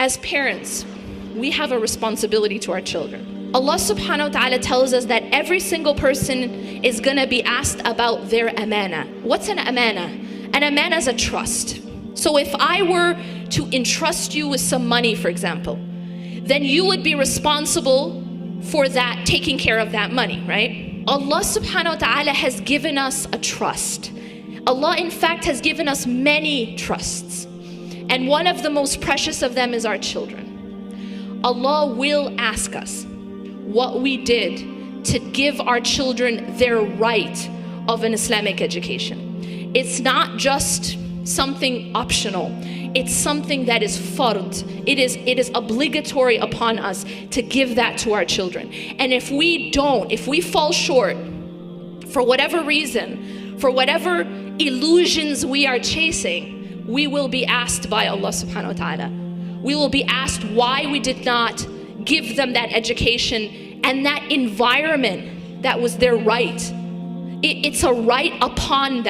As parents, we have a responsibility to our children. Allah subhanahu wa ta'ala tells us that every single person is gonna be asked about their amana. What's an amana? An amana is a trust. So if I were to entrust you with some money, for example, then you would be responsible for that, taking care of that money, right? Allah subhanahu wa ta'ala has given us a trust. Allah in fact has given us many trusts. And one of the most precious of them is our children. Allah will ask us what we did to give our children their right of an Islamic education. It's not just something optional. It's something that is fard. It is obligatory upon us to give that to our children. And if we don't, if we fall short, for whatever reason, for whatever illusions we are chasing, we will be asked by Allah subhanahu wa ta'ala. We will be asked why we did not give them that education and that environment that was their right. It's a right upon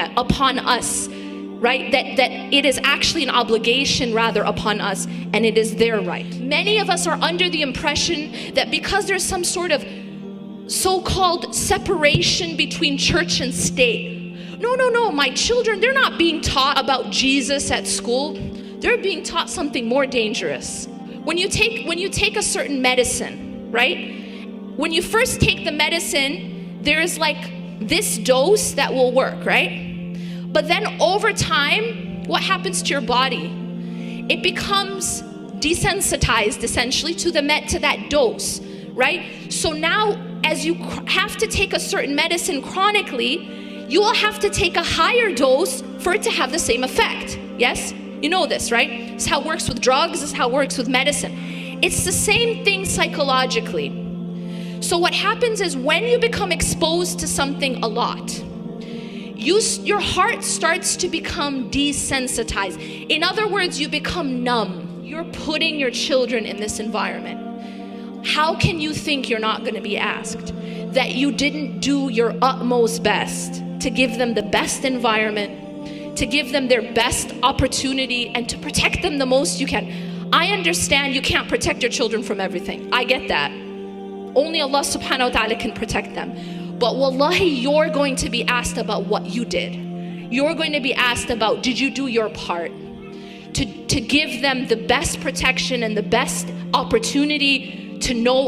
us, right? That it is actually an obligation rather upon us, and it is their right. Many of us are under the impression that because there's some sort of so-called separation between church and state. No, my children, they're not being taught about Jesus at school. They're being taught something more dangerous. When you take a certain medicine, right? When you first take the medicine, there's like this dose that will work, right? But then over time, what happens to your body? It becomes desensitized essentially to that dose, right? So now as you have to take a certain medicine chronically, you will have to take a higher dose for it to have the same effect. Yes? You know this, right? It's how it works with drugs, it's how it works with medicine. It's the same thing psychologically. So what happens is when you become exposed to something a lot, your heart starts to become desensitized. In other words, you become numb. You're putting your children in this environment. How can you think you're not going to be asked? That you didn't do your utmost best to give them the best environment, to give them their best opportunity, and to protect them the most you can. I understand you can't protect your children from everything. I get that. Only Allah subhanahu wa ta'ala can protect them. But wallahi, you're going to be asked about what you did. You're going to be asked about, did you do your part to give them the best protection and the best opportunity to know